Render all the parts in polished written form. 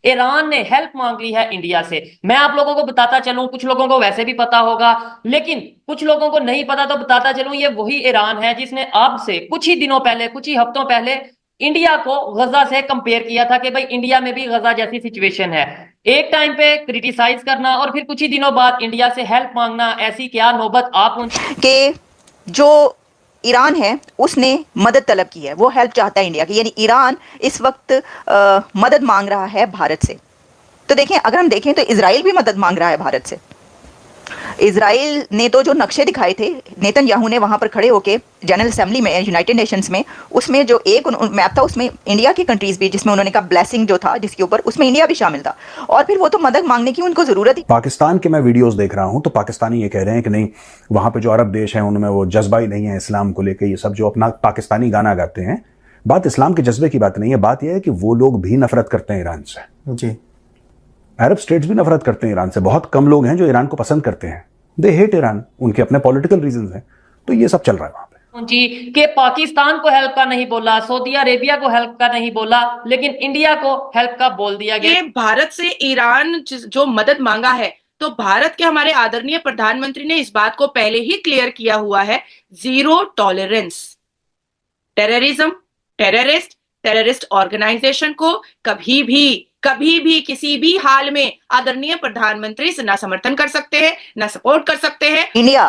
Iran ने help मांग ली है इंडिया से। मैं आप लोगों को बताता चलूं, कुछ लोगों को वैसे भी पता होगा, लेकिन कुछ लोगों को नहीं पता, तो बताता चलूं, ये वही ईरान है जिसने अब से कुछ ही दिनों पहले, कुछ ही हफ्तों पहले इंडिया को गजा से कंपेयर किया था कि भाई इंडिया में भी गजा जैसी सिचुएशन है। एक टाइम पे क्रिटिसाइज करना और फिर कुछ ही दिनों बाद इंडिया से हेल्प मांगना, ऐसी क्या नौबत आ पहुंची कि जो ईरान है उसने मदद तलब की है, वो हेल्प चाहता है इंडिया की, यानी ईरान इस वक्त मदद मांग रहा है भारत से। तो देखें, अगर हम देखें तो इजराइल भी मदद मांग रहा है भारत से। इजराइल ने तो जो नक्शे दिखाए थे नेतन्याहू ने वहां पर खड़े होके जनरल असेंबली में, यूनाइटेड नेशंस में, उसमें जो एक मैप था उसमें इंडिया की कंट्रीज भी, जिसमें उन्होंने कहा ब्लेसिंग जो था जिसके ऊपर, उसमें इंडिया भी शामिल था। और फिर वो तो मदद मांगने की उनको जरूरत ही। पाकिस्तान के मैं वीडियोस देख रहा हूं तो पाकिस्तानी ये कह रहे हैं कि नहीं, वहां पे जो अरब देश हैं उनमें वो जज्बा ही नहीं है इस्लाम को लेके, ये सब जो अपना पाकिस्तानी गाना गाते हैं। बात इस्लाम के जज्बे की बात नहीं है, बात यह है कि वो लोग भी नफरत करते हैं ईरान से। जी, अरब स्टेट्स भी नफरत करते हैं ईरान से। बहुत कम लोग हैं जो ईरान को पसंद करते हैं। दे हेट ईरान, उनके अपने पॉलिटिकल रीजंस हैं। तो ये सब चल रहा है वहां पे। जी, कि पाकिस्तान को हेल्प का नहीं बोला, सऊदी अरेबिया को हेल्प का नहीं बोला, लेकिन इंडिया को हेल्प का बोल दिया गया। कि भारत से ईरान जो मदद मांगा है, तो भारत के हमारे आदरणीय प्रधानमंत्री ने इस बात को पहले ही क्लियर किया हुआ है, zero tolerance. Terrorism, terrorist organisation को कभी भी किसी भी हाल में आदरणीय प्रधानमंत्री से ना समर्थन कर सकते हैं, ना सपोर्ट कर सकते हैं। इंडिया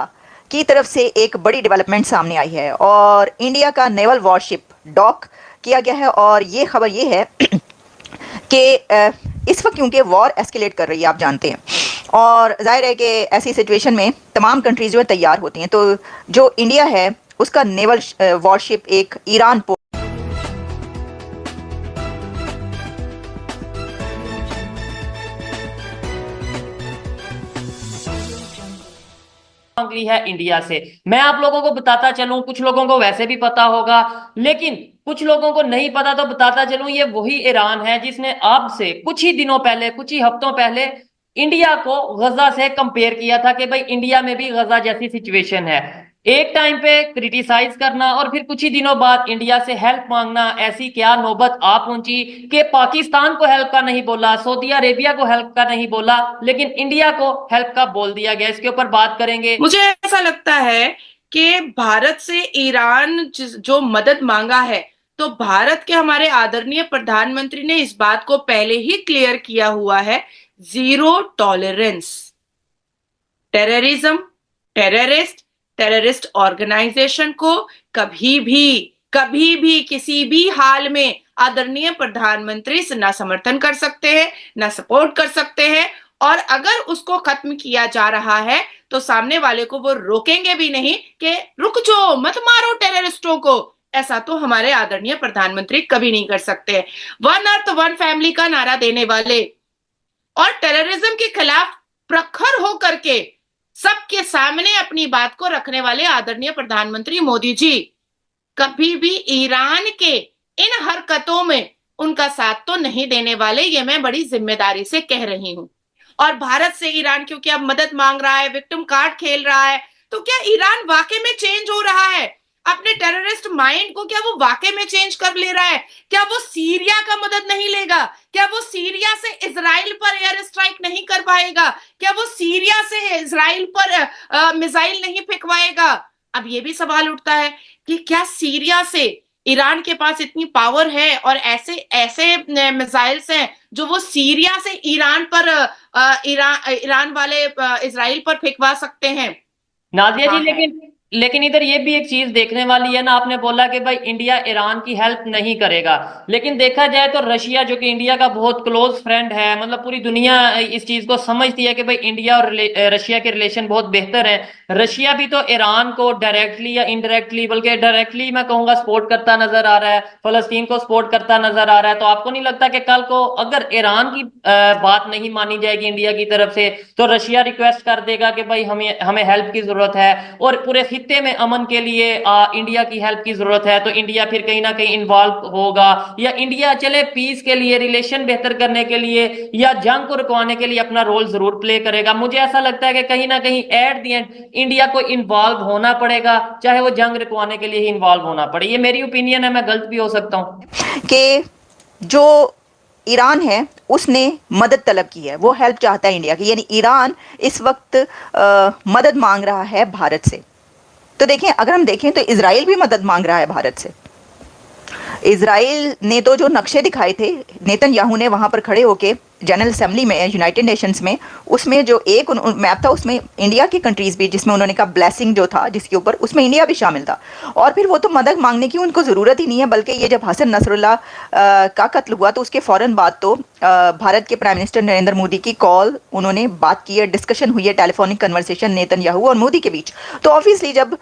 की तरफ से एक बड़ी डेवलपमेंट सामने आई है और इंडिया का नेवल वॉरशिप डॉक किया गया है। और ये खबर ये है कि इस वक्त क्योंकि वॉर एस्केलेट कर रही है, आप जानते हैं, और जाहिर है कि ऐसी सिचुएशन में तमाम कंट्रीज जो है तैयार होती हैं। तो जो इंडिया है उसका नेवल वॉरशिप एक ईरान मांग ली है इंडिया से। मैं आप लोगों को बताता चलूं, कुछ लोगों को वैसे भी पता होगा, लेकिन कुछ लोगों को नहीं पता, तो बताता चलूं, ये वही ईरान है जिसने अब से कुछ ही दिनों पहले, कुछ ही हफ्तों पहले इंडिया को गजा से कंपेयर किया था कि भाई इंडिया में भी गजा जैसी सिचुएशन है। एक टाइम पे क्रिटिसाइज करना और फिर कुछ ही दिनों बाद इंडिया से हेल्प मांगना, ऐसी क्या नौबत आ पहुंची कि पाकिस्तान को हेल्प का नहीं बोला, सऊदी अरेबिया को हेल्प का नहीं बोला, लेकिन इंडिया को हेल्प का बोल दिया गया। इसके ऊपर बात करेंगे। मुझे ऐसा लगता है कि भारत से ईरान जो मदद मांगा है, तो भारत के हमारे आदरणीय प्रधानमंत्री ने इस बात को पहले ही क्लियर किया हुआ है, zero tolerance. Terrorism, terrorist organisation को कभी भी किसी भी हाल में आदरणीय प्रधानमंत्री से ना समर्थन कर सकते हैं, ना सपोर्ट कर सकते हैं। और अगर उसको खत्म किया जा रहा है तो सामने वाले को वो रोकेंगे भी नहीं कि रुक जाओ, मत मारो टेररिस्टों को। ऐसा तो हमारे आदरणीय प्रधानमंत्री कभी नहीं कर सकते। वन अर्थ वन फैमिली का नारा देने वाले और टेररिज्म के खिलाफ प्रखर होकर के सबके सामने अपनी बात को रखने वाले आदरणीय प्रधानमंत्री मोदी जी कभी भी ईरान के इन हरकतों में उनका साथ तो नहीं देने वाले, ये मैं बड़ी जिम्मेदारी से कह रही हूं। और भारत से ईरान क्योंकि अब मदद मांग रहा है, विक्टिम कार्ड खेल रहा है, तो क्या ईरान वाकई में चेंज हो रहा है? अपने टेररिस्ट माइंड को क्या वो वाकई में चेंज कर ले रहा है? क्या वो सीरिया का मदद नहीं लेगा? क्या वो सीरिया से इजराइल पर एयर स्ट्राइक नहीं कर पाएगा? क्या वो सीरिया से इजराइल पर मिसाइल नहीं फेंकवाएगा? अब ये भी सवाल उठता है कि क्या सीरिया से ईरान के पास इतनी पावर है और ऐसे मिसाइल्स हैं जो वो सीरिया से ईरान पर ईरान वाले इजराइल पर फेंकवा सकते हैं? नादिया जी, हाँ है। लेकिन इधर ये भी एक चीज देखने वाली है ना। आपने बोला कि भाई इंडिया ईरान की हेल्प नहीं करेगा, लेकिन देखा जाए तो रशिया, जो कि इंडिया का बहुत क्लोज फ्रेंड है, मतलब पूरी दुनिया इस चीज को समझती है कि भाई इंडिया और रशिया के रिलेशन बहुत बेहतर है। रशिया भी तो ईरान को डायरेक्टली या इनडायरेक्टली, बल्कि डायरेक्टली मैं कहूंगा, सपोर्ट करता नजर आ रहा है, फलस्तीन को सपोर्ट करता नजर आ रहा है। तो आपको नहीं लगता कि कल को अगर ईरान की बात नहीं मानी जाएगी इंडिया की तरफ से, तो रशिया रिक्वेस्ट कर देगा कि भाई हमें हमें हेल्प की जरूरत है और पूरे खित्ते में अमन के लिए इंडिया की हेल्प की जरूरत है, तो इंडिया फिर कहीं ना कहीं इन्वॉल्व होगा, या इंडिया चले पीस के लिए, रिलेशन बेहतर करने के लिए, या जंग को रुकवाने के लिए अपना रोल जरूर प्ले करेगा। मुझे ऐसा लगता है कि कहीं ना कहीं एट द एंड इंडिया को इन्वॉल्व होना पड़ेगा, चाहे वो जंग रुकवाने के लिए ही इन्वॉल्व होना पड़े। ये मेरी ओपिनियन है, मैं गलत भी हो सकता हूं। कि जो ईरान है उसने मदद तलब की है, वो हेल्प चाहता है इंडिया की, यानी ईरान इस वक्त मदद मांग रहा है भारत से। तो देखें, अगर हम देखें तो इजराइल भी मदद मांग रहा है भारत से। इजराइल ने तो जो नक्शे दिखाए थे नेतन्याहू ने वहां पर खड़े होके जनरल असेंबली में, यूनाइटेड नेशंस में, उसमें जो एक मैप था उसमें इंडिया की कंट्रीज भी, जिसमें उन्होंने कहा ब्लेसिंग जो था जिसके ऊपर, उसमें इंडिया भी शामिल था। और फिर वो तो मदद मांगने की उनको ज़रूरत ही नहीं है, बल्कि ये जब हसन नसरुल्लाह का कत्ल हुआ तो उसके फ़ौरन बाद तो भारत के प्राइम मिनिस्टर नरेंद्र मोदी की कॉल, उन्होंने बात की है, डिस्कशन हुई है, टेलीफोनिक कन्वर्सेशन नेतन्याहू और मोदी के बीच। तो ऑब्वियसली जब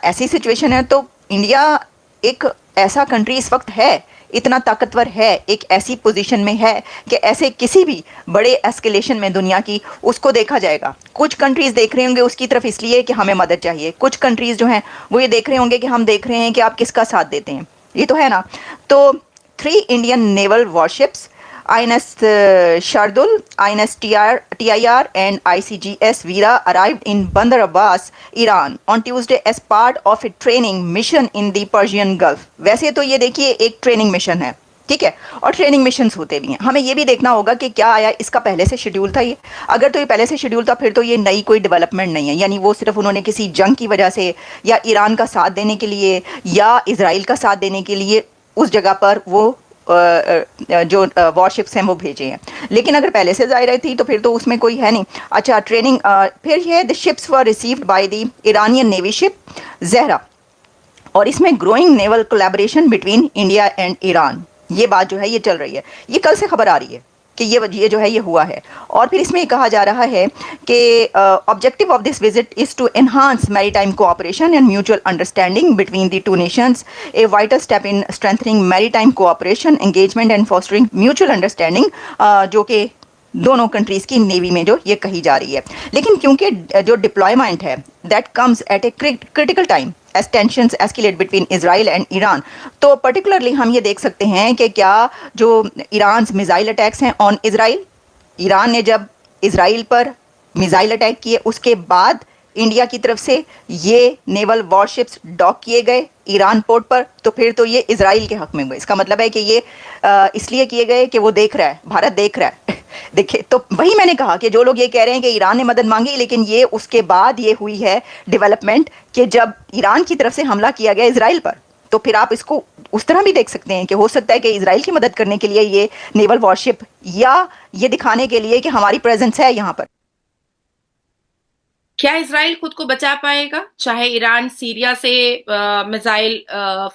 ऐसी सिचुएशन है तो इंडिया एक ऐसा कंट्री इस वक्त है, इतना ताकतवर है, एक ऐसी पोजीशन में है कि ऐसे किसी भी बड़े एस्केलेशन में दुनिया की उसको देखा जाएगा। कुछ कंट्रीज देख रहे होंगे उसकी तरफ इसलिए कि हमें मदद चाहिए, कुछ कंट्रीज जो हैं वो ये देख रहे होंगे कि हम देख रहे हैं कि आप किसका साथ देते हैं, ये तो है ना। तो 3 Indian naval warships INS Shardul, INS TIR and ICGS Veera arrived in Bandar Abbas, Iran on Tuesday as part of a training mission in the Persian Gulf। वैसे तो ये देखिए एक ट्रेनिंग मिशन है, ठीक है, और ट्रेनिंग मिशंस होते भी हैं। हमें ये भी देखना होगा कि क्या आया, इसका पहले से शेड्यूल था ये। अगर तो ये पहले से शेड्यूल था फिर तो ये नई कोई डेवलपमेंट नहीं है, यानी वो सिर्फ उन्होंने किसी जंग की वजह से या ईरान का साथ देने के लिए या इजराइल का साथ देने के लिए उस जगह पर वो जो वॉरशिप्स हैं वो भेजे हैं। लेकिन अगर पहले से जाहिर थी तो फिर तो उसमें कोई है नहीं। अच्छा, ट्रेनिंग फिर ये the ships were received by the Iranian navy ship Zahra, और इसमें growing naval collaboration between India and Iran, ये बात जो है ये चल रही है, ये कल से खबर आ रही है कि ये जो है ये हुआ है। और फिर इसमें कहा जा रहा है कि objective of this visit is to enhance maritime cooperation and mutual understanding between the two nations, a vital step in strengthening maritime cooperation engagement and fostering mutual understanding, जो कि दोनों कंट्रीज़ की नेवी में जो ये कही जा रही है। लेकिन क्योंकि जो डिप्लॉयमेंट है that comes at a critical time as tensions escalate between Israel and Iran, तो पर्टिकुलरली हम ये देख सकते हैं कि क्या जो ईरान मिसाइल अटैक्स हैं ऑन इजराइल, ईरान ने जब इजराइल पर मिसाइल अटैक किए उसके बाद इंडिया की तरफ से ये नेवल वॉरशिप्स डॉक किए गए ईरान पोर्ट पर, तो फिर तो ये इजराइल के हक में हुए। इसका मतलब है कि ये इसलिए किए गए कि वो देख रहा है, भारत देख रहा है। देखिए, तो वही मैंने कहा कि जो लोग ये कह रहे हैं कि ईरान ने मदद मांगी, लेकिन ये उसके बाद ये हुई है डेवलपमेंट कि जब ईरान की तरफ से हमला किया गया इजराइल पर, तो फिर आप इसको उस तरह भी देख सकते हैं कि हो सकता है कि इजराइल की मदद करने के लिए ये नेवल वॉरशिप, या ये दिखाने के लिए कि हमारी प्रेजेंस है यहाँ पर। क्या इजराइल खुद को बचा पाएगा, चाहे ईरान सीरिया से मिसाइल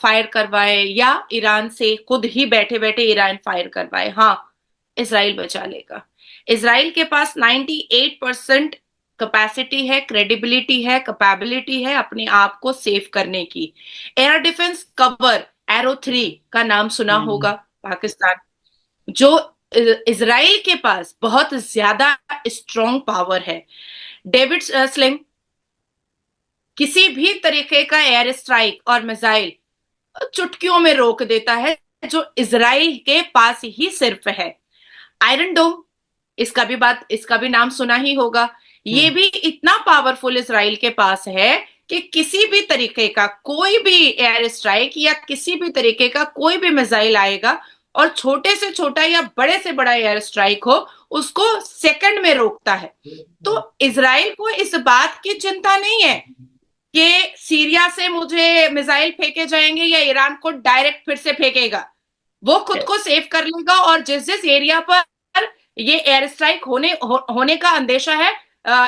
फायर करवाए या ईरान से खुद ही बैठे बैठे ईरान फायर करवाए? हाँ, इजराइल बचा लेगा। इजराइल के पास 98% कैपेसिटी है, क्रेडिबिलिटी है, कैपेबिलिटी है अपने आप को सेव करने की। एयर डिफेंस कवर एरो 3 का नाम सुना होगा, पाकिस्तान, जो इजराइल के पास बहुत ज्यादा स्ट्रॉन्ग पावर है। डेविड स्लिंग किसी भी तरीके का एयर स्ट्राइक और मिसाइल चुटकियों में रोक देता है, जो इजराइल के पास ही सिर्फ है। आयरन डोम, इसका भी नाम सुना ही होगा। ये भी इतना पावरफुल इजराइल के पास है कि किसी भी तरीके का कोई भी एयर स्ट्राइक या किसी भी तरीके का कोई भी मिसाइल आएगा और छोटे से छोटा या बड़े से बड़ा एयर स्ट्राइक हो, उसको सेकंड में रोकता है। तो इजराइल को इस बात की चिंता नहीं है कि सीरिया से मुझे मिसाइल फेंके जाएंगे या ईरान को डायरेक्ट फिर से फेंकेगा। वो खुद को सेव कर लेगा, और जिस एरिया पर ये एयर स्ट्राइक होने का अंदेशा है,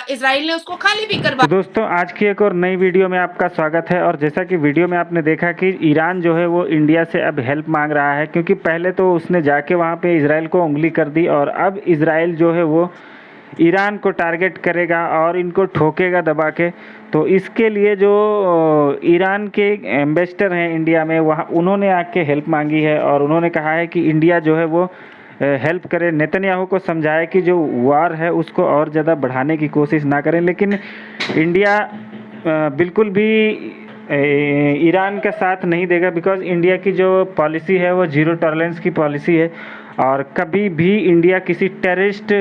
इजराइल ने उसको खाली भी करवा। तो दोस्तों, आज की एक और नई वीडियो में आपका स्वागत है। और जैसा कि वीडियो में आपने देखा कि ईरान जो है वो इंडिया से अब हेल्प मांग रहा है, क्योंकि पहले तो उसने जाके वहाँ पे इजराइल को उंगली कर दी, और अब इजराइल जो है वो ईरान को टारगेट करेगा और इनको ठोकेगा दबा के। तो इसके लिए जो ईरान के एम्बेसडर हैं इंडिया में, वहाँ उन्होंने आके हेल्प मांगी है, और उन्होंने कहा है कि इंडिया जो है वो हेल्प करे, नेतन्याहू को समझाए कि जो वार है उसको और ज़्यादा बढ़ाने की कोशिश ना करें। लेकिन इंडिया बिल्कुल भी ईरान का साथ नहीं देगा, बिकॉज इंडिया की जो पॉलिसी है वो जीरो टॉलरेंस की पॉलिसी है, और कभी भी इंडिया किसी टेररिस्ट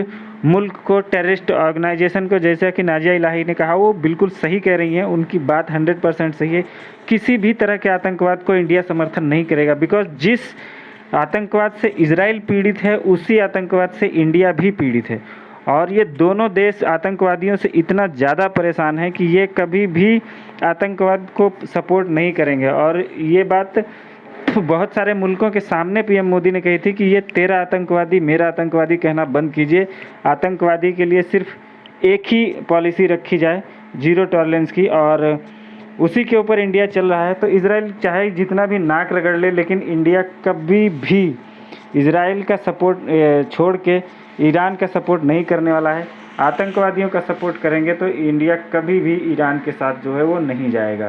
मुल्क को, टेररिस्ट ऑर्गेनाइजेशन को, जैसा कि नाजिया इलाही ने कहा, वो बिल्कुल सही कह रही हैं, उनकी बात 100% सही है। किसी भी तरह के आतंकवाद को इंडिया समर्थन नहीं करेगा, बिकॉज जिस आतंकवाद से इजराइल पीड़ित है, उसी आतंकवाद से इंडिया भी पीड़ित है। और ये दोनों देश आतंकवादियों से इतना ज़्यादा परेशान है कि ये कभी भी आतंकवाद को सपोर्ट नहीं करेंगे। और ये बात बहुत सारे मुल्कों के सामने पीएम मोदी ने कही थी कि ये तेरा आतंकवादी मेरा आतंकवादी कहना बंद कीजिए। आतंकवादी के लिए सिर्फ एक ही पॉलिसी रखी जाए, जीरो टॉलरेंस की, और उसी के ऊपर इंडिया चल रहा है। तो इजराइल चाहे जितना भी नाक रगड़ ले, लेकिन इंडिया कभी भी इजराइल का सपोर्ट छोड़ के ईरान का सपोर्ट नहीं करने वाला है। आतंकवादियों का सपोर्ट करेंगे तो इंडिया कभी भी ईरान के साथ जो है वो नहीं जाएगा।